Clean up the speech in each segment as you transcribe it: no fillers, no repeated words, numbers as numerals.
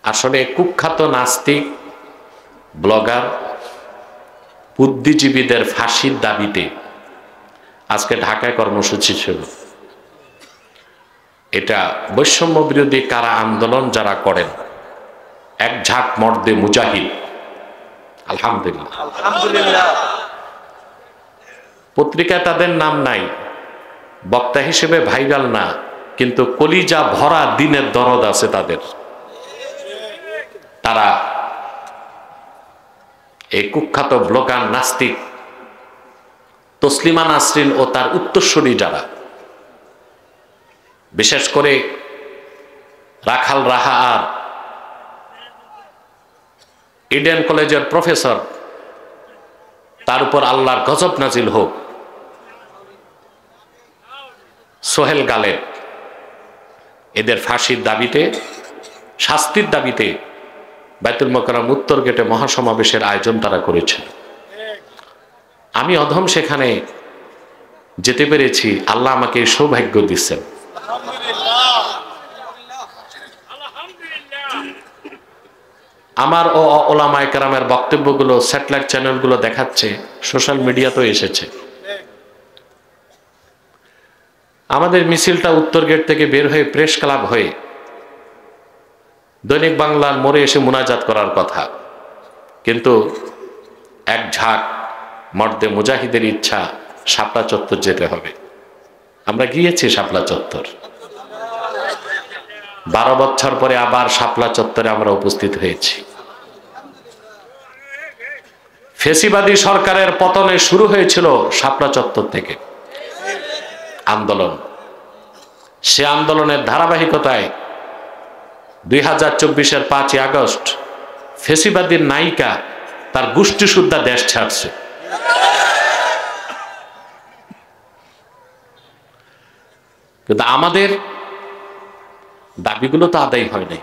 আসলে কুখ্যাত নাস্তিক ব্লগার বুদ্ধিজীবীদের ফাঁসির দাবিতে আজকে ঢাকায় কর্মসূচি ছিল। এটা বৈষম্য বিরোধী কারা আন্দোলন যারা করেন, এক ঝাঁক মর্দে মুজাহিদ, আলহামদুলিল্লাহ। পত্রিকায় তাদের নাম নাই, বক্তা হিসেবে ভাইরাল না, কিন্তু কলিজা ভরা দিনের দরদ আছে তাদের। তারা এই কুখ্যাত ব্লগার নাস্তিক তসলিমা নাসরিন ও তার উত্তরসূরি যারা, বিশেষ করে রাখাল রাহা আর ইডেন কলেজের প্রফেসর, তার উপর আল্লাহর গজব নাজিল হোক, সোহেল গালেব, এদের ফাঁসির দাবিতে, শাস্তির দাবিতে বাইতুল মোকাররম উত্তর গেটে মহাসমাবেশের আয়োজন তারা করেছিল। আমি অধম সেখানে যেতে পেরেছি, আল্লাহ আমাকে সৌভাগ্য দিচ্ছেন। আমার ও ওলামায়ে কেরামের বক্তব্যগুলো স্যাটেলাইট চ্যানেলগুলো দেখাচ্ছে, সোশ্যাল মিডিয়াতেও এসেছে। আমাদের মিছিলটা উত্তর গেট থেকে বের হয়ে প্রেস ক্লাব হয়ে দৈনিক বাংলার মোড়ে এসে মুনাজাত করার কথা, কিন্তু এক ঝাঁক মর্দে মুজাহিদের ইচ্ছা শাপলা চত্বর যেতে হবে। আমরা গিয়েছি শাপলা চত্বর, 12 বছর পরে আবার শাপলা চত্বরে আমরা উপস্থিত হয়েছি। ফেসিবাদী সরকারের পতনে শুরু হয়েছিল শাপলা চত্বর থেকে আন্দোলন। সে আন্দোলনের ধারাবাহিকতায় 2024-এর 5ই আগস্ট ফেসিবাদীর নায়িকা তার গোষ্ঠী সুদ্ধা দেশ ছাড়ছে। কিন্তু আমাদের দাবিগুলো তো আদায় হয় নাই।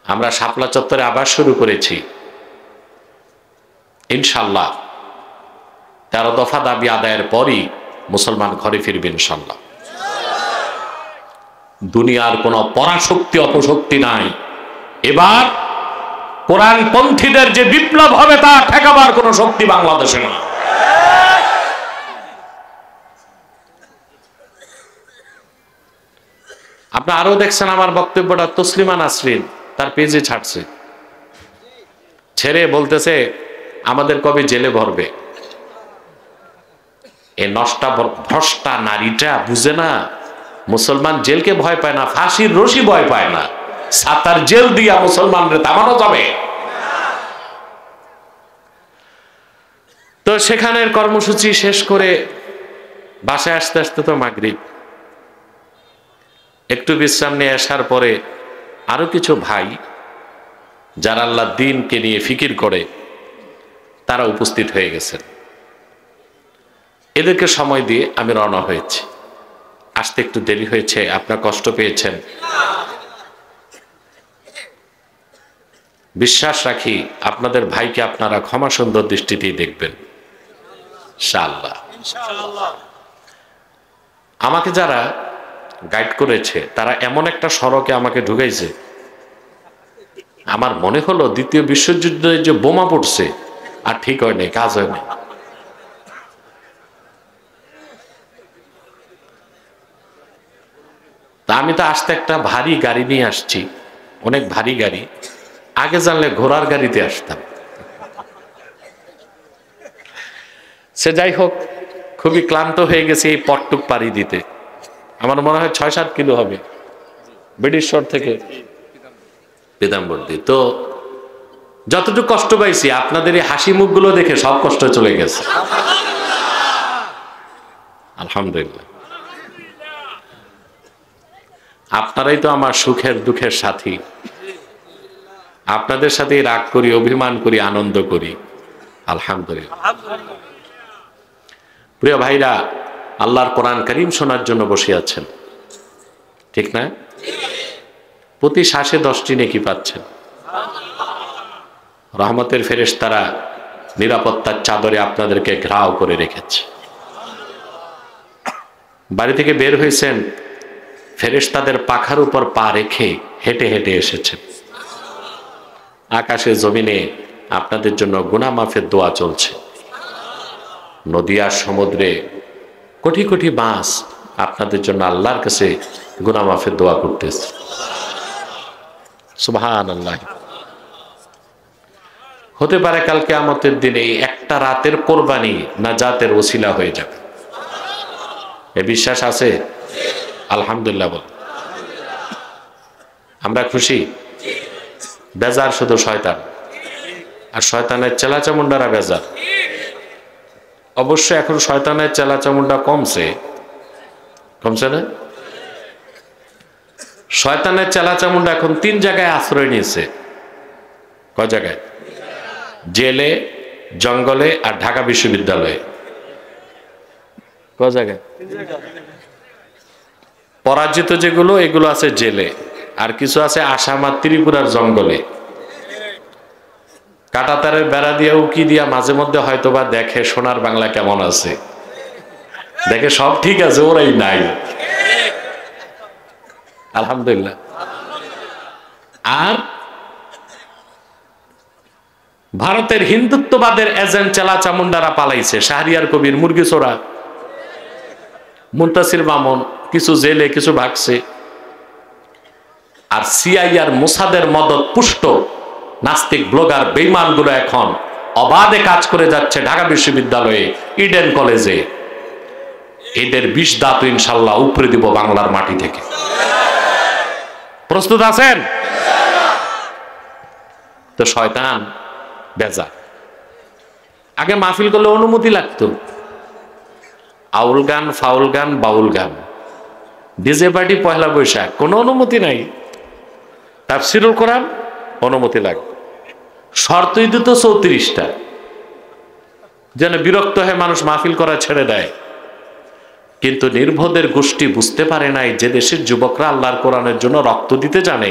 আমরা শাপলা চত্বরে আবার শুরু করেছি, ইনশাল্লাহ 13 দফা দাবি আদায়ের পরই মুসলমান ঘরে ফিরবে ইনশাল্লাহ। দুনিয়ার কোন পরাশক্তি অপশক্তি নাই। এবার কোরআনপন্থীদের যে বিপ্লব হবে তা ঠেকাবার কোন শক্তি বাংলাদেশে না। আপনি আরো দেখছেন আমার বক্তব্যটা তসলিমা নাসরিন তার পেজে ছাড়ছে, ছেড়ে বলতেছে আমাদের কবে জেলে ভরবে। এই ভ্রষ্টা নারীটা বুঝে না, মুসলমান জেলকে ভয় পায় না, ফাঁসির রশি ভয় পায় না, সাতার জেল দিয়া মুসলমানদের থামানো যাবে। তো সেখানের কর্মসূচি শেষ করে বাসায় আসতে আসতে তো মাগরিব, একটু বিশ্রাম নিয়ে আসার পরে আরো কিছু ভাই যারা আল্লাহ দ্বীনকে নিয়ে ফিকির করে তারা উপস্থিত হয়ে গেছেন। এদেরকে সময় দিয়ে আমি রওনা হয়েছি। আসতে একটু দেরি হয়েছে, আপনারা কষ্ট পেয়েছেন। বিশ্বাস রাখি আপনাদের ভাইকে আপনারা ক্ষমা সুন্দর দৃষ্টিতেই দেখবেন ইনশাআল্লাহ। আমাকে যারা গাইড করেছে তারা এমন একটা সড়কে আমাকে ঢুকাইছে, আমার মনে হলো দ্বিতীয় বিশ্বযুদ্ধে যে বোমা পড়ছে আর ঠিক হয় নাই, কাজ হয় নাই। তা আমি তো আসতে একটা ভারী গাড়ি নিয়ে আসছি, অনেক ভারী গাড়ি। আগে জানলে ঘোড়ার গাড়িতে আসতাম। সে যাই হোক, খুবই ক্লান্ত হয়ে গেছে এই পটটুক পাড়ি দিতে। আমার মনে হয় 6-7 কিলো হবে বেডিশ্বর থেকে পিতাম্বরদী। তো যতটুকু কষ্ট পাইছি আপনাদের এই হাসি মুখগুলো দেখে সব কষ্ট চলে গেছে আলহামদুলিল্লাহ। আপনারাই তো আমার সুখের দুঃখের সাথী, আপনাদের সাথে রাগ করি, অভিমান করি, আনন্দ করি আলহামদুলিল্লাহ। প্রিয় ভাইরা, আল্লাহর কোরআন কারীম শোনার জন্য বসে আছেন, ঠিক না? প্রতি শ্বাসে 10টি নেকি পাচ্ছেন। রহমতের ফেরেশতারা নিরাপত্তার চাদরে আপনাদেরকে ঘেরাও করে রেখেছে। বাড়ি থেকে বের হয়েছেন, ফেরেশতাদের পাখার উপর পা রেখে হেঁটে হেঁটে এসেছেন। আকাশে জমিনে আপনাদের জন্য গুনাহ মাফের দোয়া চলছে। নদী আর সমুদ্রে কোটি কোটি মাছ আপনাদের জন্য আল্লাহর কাছে গুনাহ মাফের দোয়া করতেছে। সুবহানাল্লাহ। হতে পারে কাল কিয়ামতের দিনে একটা রাতের কোরবানি নাজাতের ওসিলা হয়ে যাবে। এ বিশ্বাস আছে? আলহামদুলিল্লাহ বল। আমরা খুশি? বেজার শুধু শয়তান, আর শয়তানের চেলাচামুন্ডারা বেজার। অবশ্য এখন শয়তানের চেলাচামুন্ডা কমছে না? শয়তানের চেলাচামুন্ডা এখন 3 জায়গায় আশ্রয় নিয়েছে। কয় জায়গায়? জেলে, জঙ্গলে আর ঢাকা বিশ্ববিদ্যালয়ে। কয় জায়গায়? পরাজিত যেগুলো এগুলো আছে জেলে, আর কিছু আছে আসাম আর ত্রিপুরার জঙ্গলে। কাঁটাতারের বেড়া দিয়ে উকি দিয়া মাঝে মধ্যে হয়তোবা দেখে সোনার বাংলা কেমন আছে, দেখে সব ঠিক আছে, ওরাই নাই। আলহামদুলিল্লাহ। আর ভারতের হিন্দুত্ববাদের এজেন্ট চেলা চামুন্ডারা পালাইছে। শাহরিয়ার কবির, মুরগি চোরা, মুনতাসির মামুন কিছু জেলে, কিছু ভাগছে। আর সিআইআর মোসাদের মদত পুষ্ট নাস্তিক ব্লগার বেঈমানগুলো এখন অবাধে কাজ করে যাচ্ছে ঢাকা বিশ্ববিদ্যালয়ে, ইডেন কলেজে। এদের 20 দাঁত ইনশাল্লাহ উপরে দিব বাংলার মাটি থেকে। প্রস্তুত আছেন? তো শয়তান বেজা। আগে মাহফিল করলে অনুমতি লাগতো। আউল গান, ফাউল গান, বাউল গান, ডিজে পার্টি, পয়লা বৈশাখ, কোনো অনুমতি নাই। তাফসিরুল কোরআন অনুমতি লাগে। শর্তই দিত 34টা, যেন বিরক্ত হয়ে মানুষ মাহফিল করা ছেড়ে দেয়। কিন্তু নির্বোধের গোষ্ঠী বুঝতে পারে নাই যে দেশের যুবকরা আল্লাহর কোরআনের জন্য রক্ত দিতে জানে,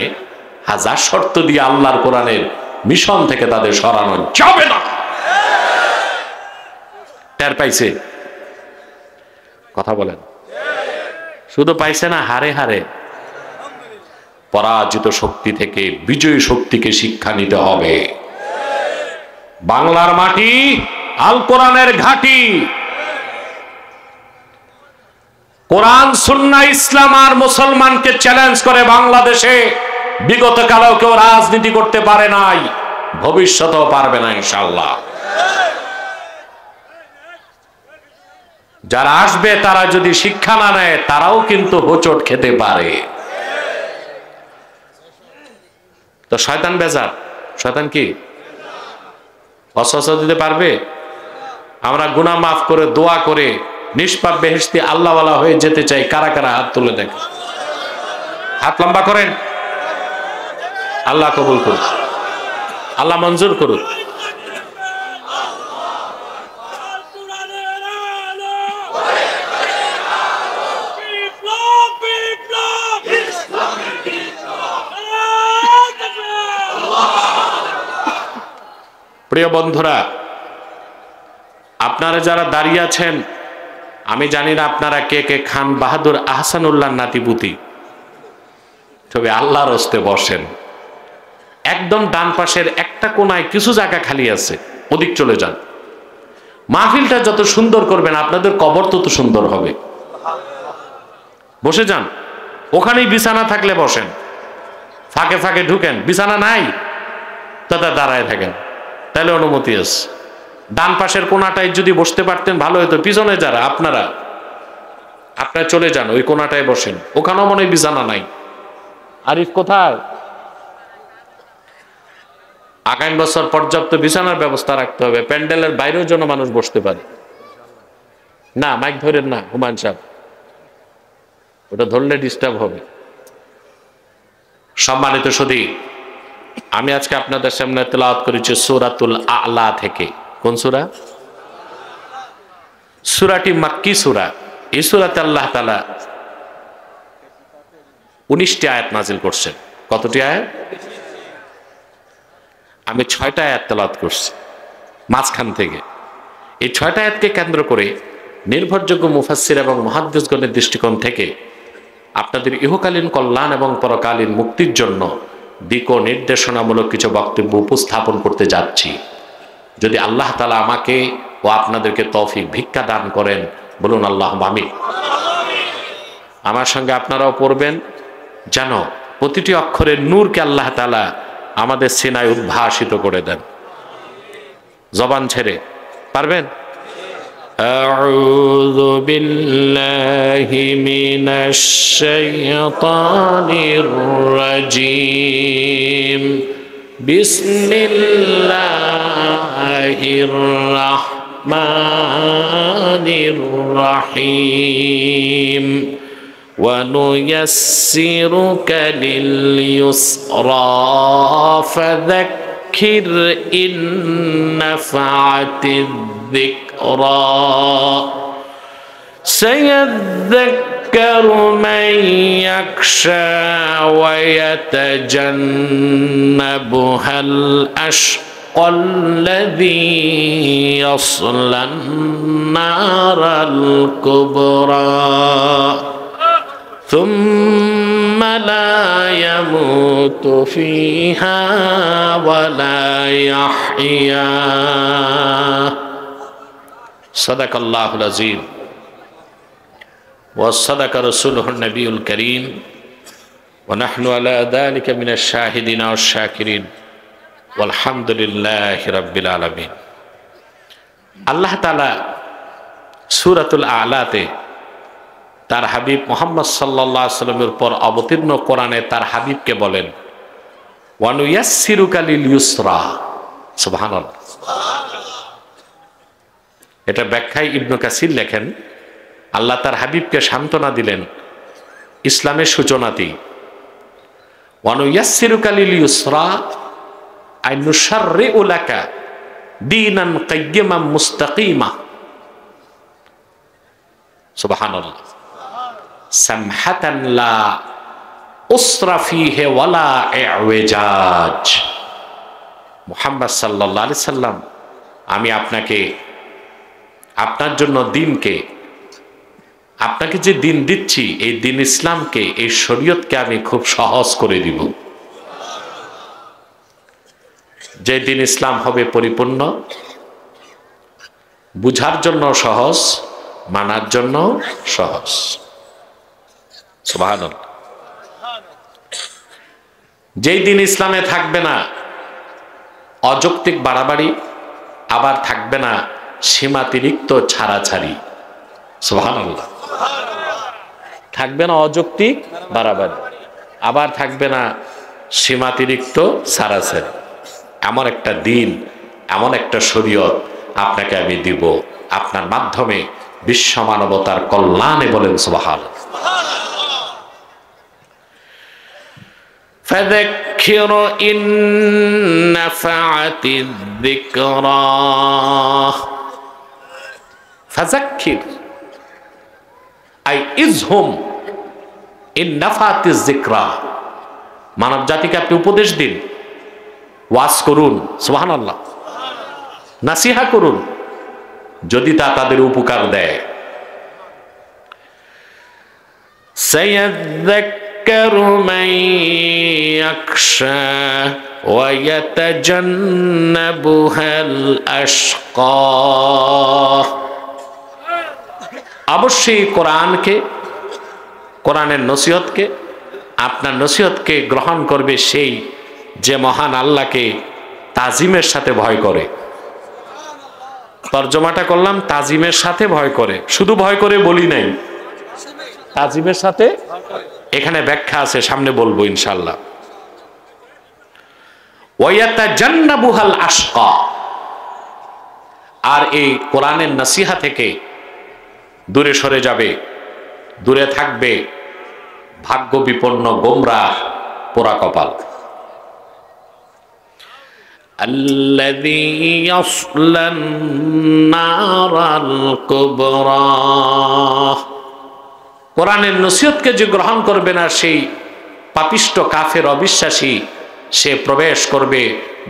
হাজার শর্ত দিয়ে আল্লাহর কোরআনের মিশন থেকে তাদের সরানো যাবে না। টের পাইছে? কথা বলেন। শুধু পাইছে না, হারে হারে। পরাজিত শক্তি থেকে বিজয়ী শক্তিকে শিক্ষা নিতে হবে। বাংলার মাটি আল কোরআনের ঘাঁটি। কোরআন, সুন্নাহ, ইসলাম আর মুসলমানকে চ্যালেঞ্জ করে বাংলাদেশে বিগত কালেও কেউ রাজনীতি করতে পারে নাই, ভবিষ্যতেও পারবে না ইনশাআল্লাহ। যারা আসবে তারা যদি শিক্ষা না নেয়, তারাও কিন্তু হোঁচট খেতে পারে। তো শয়তান বেজার। শয়তান কি অসহসা দিতে পারবে? আমরা গুনাহ মাফ করে দোয়া করে নিষ্পাপ বেহেশতি আল্লাহওয়ালা হয়ে যেতে চাই। কারা কারা হাত তুলে দেখেন? হাত লম্বা করেন। আল্লাহ কবুল করুন, আল্লাহ মঞ্জুর করুন। প্রিয় বন্ধুরা, আপনারা যারা দাঁড়িয়ে আছেন, আমি জানি না আপনারা কে কে খান বাহাদুর আহসানুল্লাহ নাতিপুতি, তবে আল্লাহর হস্তে বসেন। একদম ডান পাশের একটা কোনায় কিছু জায়গা খালি আছে, ওদিক চলে যান। মাহফিলটা যত সুন্দর করবেন আপনাদের কবর তত সুন্দর হবে। বসে যান। ওখানেই বিছানা থাকলে বসেন, ফাঁকে ফাঁকে ঢুকেন। বিছানা নাই তাতে দাঁড়ায় থাকেন, তাহলে অনুমতি আছে। ডান পাশের কোনাটায় যদি বসতে পারতেন ভালো হতো। পিছনে যারা আপনারা চলে যান, ওই কোনাটায় বসেন। ওখানেও মনে হয় বিছানা নাই। আরিফ কোথায়? আগামী বছর পর্যাপ্ত বিছানার ব্যবস্থা রাখতে হবে, প্যান্ডেলের বাইরেও যেন মানুষ বসতে পারে। না, মাইক ধরেন না হুমায়ুন সাহেব, ওটা ধরলে ডিস্টার্ব হবে। সম্মানিত সুধী, আমি আজকে আপনাদের সামনে তেলাওয়াত করেছি সূরাতুল আ'লা থেকে। কোন সূরা? সূরাটি মাক্কি সূরা। এই সূরাতে আল্লাহ তাআলা 19টি আয়াত নাজিল করছেন। কতটি আয়াত? আমি 6টা আয়াত তেলাওয়াত করছি মাঝখান থেকে। এই 6টা আয়াতকে কেন্দ্র করে নির্ভরযোগ্য মুফাসসির এবং মুহাদ্দিসগণের দৃষ্টিকোণ থেকে আপনাদের ইহকালীন কল্যাণ এবং পরকালীন মুক্তির জন্য দিক ও নির্দেশনামূলক কিছু বক্তব্য উপস্থাপন করতে যাচ্ছি। যদি আল্লাহ তাআলা আমাকে ও আপনাদেরকে তৌফিক ভিক্ষা দান করেন, বলুন আল্লাহুম্মা আমিন। আমার সঙ্গে আপনারাও পড়বেন, যেন প্রতিটি অক্ষরের নূরকে আল্লাহ তাআলা আমাদের সিনায় উদ্ভাসিত করে দেন। জবান ছেড়ে পারবেন? আউযু বিল্লাহি মিনাশ শাইতানির রাজীম। বিসমিল্লাহির রাহমানির রাহিম। ونيسرك لليسرى فذكر إن نفعت الذكرى سيذكر من يخشى ويتجنبها الأشقى الذي يصلى النار الكبرى ثم لا يموت فيها ولا يحيا صدق الله العظيم وصدق رسوله النبي الكريم ونحن على ذلك من الشاهدين والشاكرين والحمد لله رب العالمين। আল্লাহ তাআলা সূরাতুল আ'লাতে তার হাবিব মুহাম্মদ সাল্লাল্লাহু আলাইহি ওয়াসাল্লামের উপর অবতীর্ণ কোরআনে তার হাবিবকে বলেন, ওয়ানুয়াসসিরুকা লিল ইউসরা। সুবহানাল্লাহ। এটা ব্যাখ্যায় ইবনে কাসির লেখেন, আল্লাহ তার হাবিবকে সান্ত্বনা দিলেন ইসলামের সূচনাতেই। ওয়ানুয়াসসিরুকা লিল ইউসরা আই নুশাররিউ লাকা দীনান কাইয়্যিমান মুস্তাকিমা। সুবহানাল্লাহ। সামহাতান লা উসরা ফীহি ওয়ালা ইওয়াজাজ। মুহাম্মদ সাল্লাল্লাহু আলাইহি সাল্লাম, আমি আপনাকে, আপনার জন্য দিনকে, আপনাকে যে দিন দিচ্ছি, এই দিন ইসলামকে, এই শরীয়তকে আমি খুব সহজ করে দিব। যে দিন ইসলাম হবে পরিপূর্ণ, বুঝার জন্য সহজ, মানার জন্য সহজ। সুবহানাল্লাহ। যেই দিন ইসলামে থাকবে না অযৌক্তিক বাড়াবাড়ি, আবার থাকবে না সীমাতিরিক্ত ছাড়াছাড়ি। সুবহানাল্লাহ। থাকবে না অযৌক্তিক বাড়াবাড়ি, আবার থাকবে না সীমাতিরিক্ত ছাড়াছাড়ি। এমন একটা দিন, এমন একটা শরীয়ত আপনাকে আমি দিব, আপনার মাধ্যমে বিশ্ব মানবতার কল্যাণে। বলেন সুবহানাল্লাহ। فذكر إن نفعت الذكرى فذكر أي إذهم إن نفعت الذكرى। মানব জাতিকে আপনি উপদেশ দিন, ওয়াজ করুন, সুবহানাল্লাহ, নাসিহা করুন, যদি তা তাদের উপকার দেয়। সায়াযাক্কারু মান ইয়াখশা ওয়া ইয়াতাজান্নাবুহাল আশকা। অবশ্যই কোরআনকে, কোরআনের নসিহতকে, আপনার নসিহতকে গ্রহণ করবে সেই যে মহান আল্লাহকে তাজিমের সাথে ভয় করে। তর্জমাটা করলাম তাজিমের সাথে ভয় করে, শুধু ভয় করে বলি নাই, তাজিমের সাথে। এখানে ব্যাখ্যা আছে, সামনে বলবো ইনশাআল্লাহ। ওয়ায়াতাজান্নাবুহাল আশকা। আর এই কোরআনের নসিহা থেকে দূরে সরে যাবে, দূরে থাকবে ভাগ্য বিপন্ন গোমরাহ পোড়া কপাল। الذي يصلى النار الكبرى। কোরআনের নসিহতকে যে গ্রহণ করবে না সেই পাপিষ্ট কাফের অবিশ্বাসী, সে প্রবেশ করবে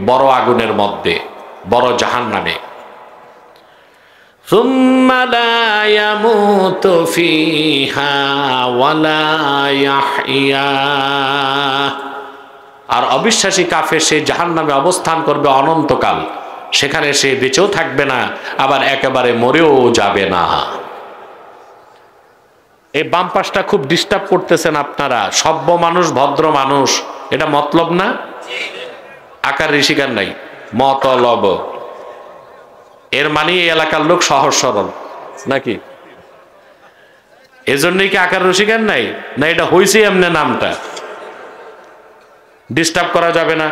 বড় আগুনের মধ্যে, বড় জাহান্নামে। সুম্মা লা ইয়ামুতু ফিহা ওয়ালা ইয়াহইয়া। আর অবিশ্বাসী কাফের সে জাহান্নামে অবস্থান করবে অনন্তকাল, সেখানে সে বেঁচেও থাকবে না, আবার একেবারে মরেও যাবে না। এই বাম পাশটা খুব ডিস্টার্ব করতেছেন আপনারা, সভ্য মানুষ, ভদ্র মানুষ, এটা মতলব না, আকার ঋষিকার নাই, মতলব। এর মানে এই এলাকার লোক সহজ সরল নাকি? এজন্যই কি আকার রসিকার নাই, না এটা হয়েছে এমনি নামটা? ডিস্টার্ব করা যাবে না,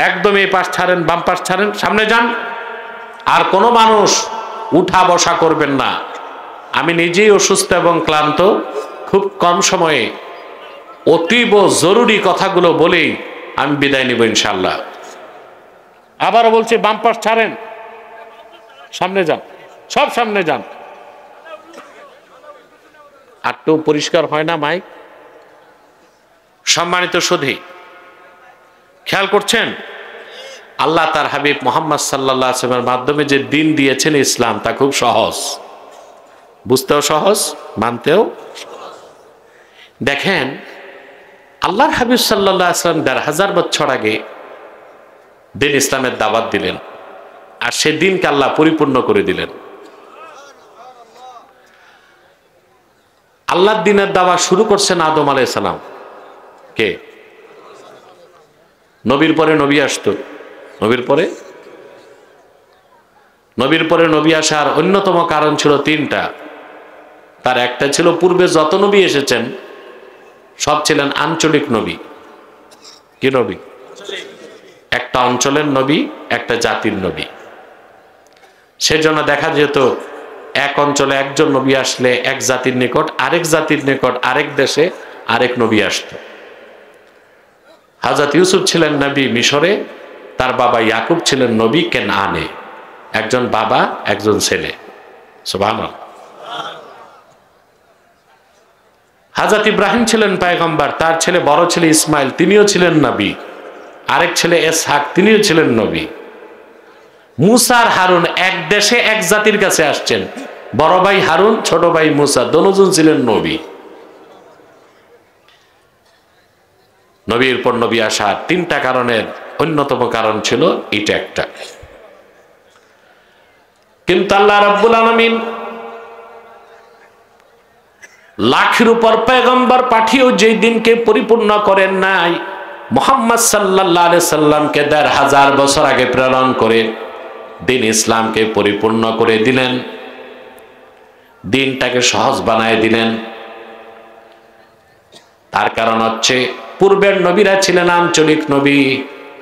একদম এই পাশ ছাড়েন, বাম পাশ ছাড়েন, সামনে যান। আর কোনো মানুষ উঠা বসা করবেন না। আমি নিজেই অসুস্থ এবং ক্লান্ত, খুব কম সময়ে অতীব জরুরি কথাগুলো বলেই আমি বিদায় নিব ইনশাল্লাহ। আবারও বলছি, বাম পাশ ছাড়েন, সামনে যান, সব সামনে যান। আরটু পরিষ্কার হয় না মাইক? সম্মানিত সুধী, খেয়াল করছেন, আল্লাহ তার হাবিব মুহাম্মদ সাল্লাল্লাহু আলাইহি ওয়াসাল্লামের মাধ্যমে যে দিন দিয়েছেন ইসলাম, তা খুব সহজ, বুঝতেও সহজ, মানতেও। দেখেন, আল্লাহর হাবিব সাল্লাল্লাহু আলাইহি ওয়াসাল্লাম ১৫০০ বছর আগে দিন ইসলামের দাওয়াত দিলেন, আর সে দিনকে আল্লাহ পরিপূর্ণ করে দিলেন। আল্লাহর দিনের দাওয়াত শুরু করছেন আদম আলাইহিস সালাম। কে? নবীর পরে নবী আসতো, নবীর পরে নবী আসার অন্যতম কারণ ছিল তিনটা। তার একটা ছিল, পূর্বে যত নবী এসেছেন সব ছিলেন আঞ্চলিক নবী। কি নবী? একটা অঞ্চলের নবী, একটা জাতির নবী। সেজন্য দেখা যেত এক অঞ্চলে একজন নবী আসলে এক জাতির নিকট, আরেক জাতির নিকট, আরেক দেশে আরেক নবী আসত। হযরত ইউসুফ ছিলেন নবী মিশরে, তার বাবা ইয়াকুব ছিলেন নবী কেনআনে। একজন বাবা, একজন ছেলে। সুবহানাল্লাহ। হযরত ইব্রাহিম ছিলেন পয়গম্বর, তার ছেলে, বড় ছেলে ইসমাইল, তিনিও ছিলেন নবী। আরেক ছেলে ইসহাক, তিনিও ছিলেন নবী। মুসা আর হারুন এক দেশে এক জাতির কাছে আসছেন, বড় ভাই হারুন, ছোট ভাই মুসা, দুজন ছিলেন নবী। নবীর পর নবী আসার তিনটা কারণের অন্যতম কারণ ছিল এটা একটা। কিন্তু আল্লাহ রাব্বুল আলামিন লাখের উপর পয়গম্বর পাঠিয়েও যেই দিনকে পরিপূর্ণ করেন নাই, মুহাম্মদ সাল্লাল্লাহু আলাইহি সাল্লামকে ১৫০০ বছর আগে প্রেরণ করে দিন ইসলামকে পরিপূর্ণ করে দিলেন, দিনটাকে সহজ বানায় দিলেন। তার কারণ হচ্ছে, পূর্বের নবীরা ছিলেন আঞ্চলিক নবী,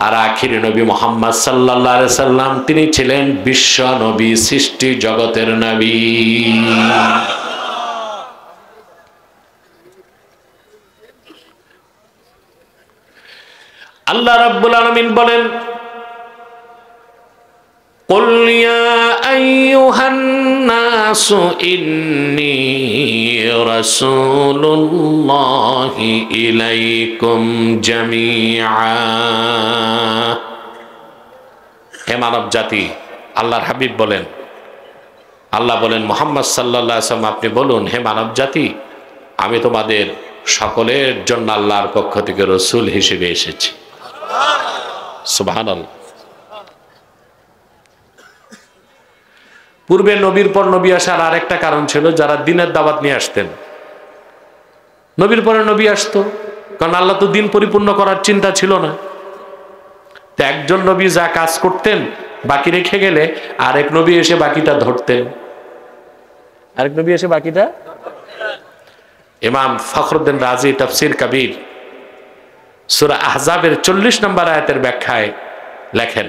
আর আখিরি নবী মুহাম্মদ সাল্লাল্লাহু আলাইহি সাল্লাম, তিনি ছিলেন বিশ্ব নবী, সৃষ্টি জগতের নবী। আল্লাহ রাব্বুল আলামিন বলেন, কুল ইয়া আইয়ুহান নাসু ইন্নী রাসূলুল্লাহি ইলাইকুম জামিআ। হে মানব জাতি, আল্লাহর হাবিব বলেন, আল্লাহ বলেন মুহাম্মদ সাল্লাল্লাহু আলাইহি ওয়াসাল্লাম, আপনি বলুন, হে মানব জাতি, আমি তোমাদের সকলের জন্য আল্লাহর পক্ষ থেকে রাসূল হিসেবে এসেছি। সুবহানাল্লাহ। পূর্বে নবীর পর নবী আসার আরেকটা কারণ ছিল, যারা দিনের দাওয়াত নিয়ে আসতেন। নবীর পরে নবী আসতো, কারণ আল্লাহ তো দিন পরিপূর্ণ করার চিন্তা ছিল না। তো একজন নবী যা কাজ করতেন, বাকি রেখে গেলে আরেক নবী এসে বাকিটা ধরতেন, আরেক নবী এসে বাকিটা। ইমাম ফখরুদ্দিন রাজি তাফসির কবির সূরা আহজাবের 40 নম্বর আয়াতের ব্যাখ্যায় লেখেন,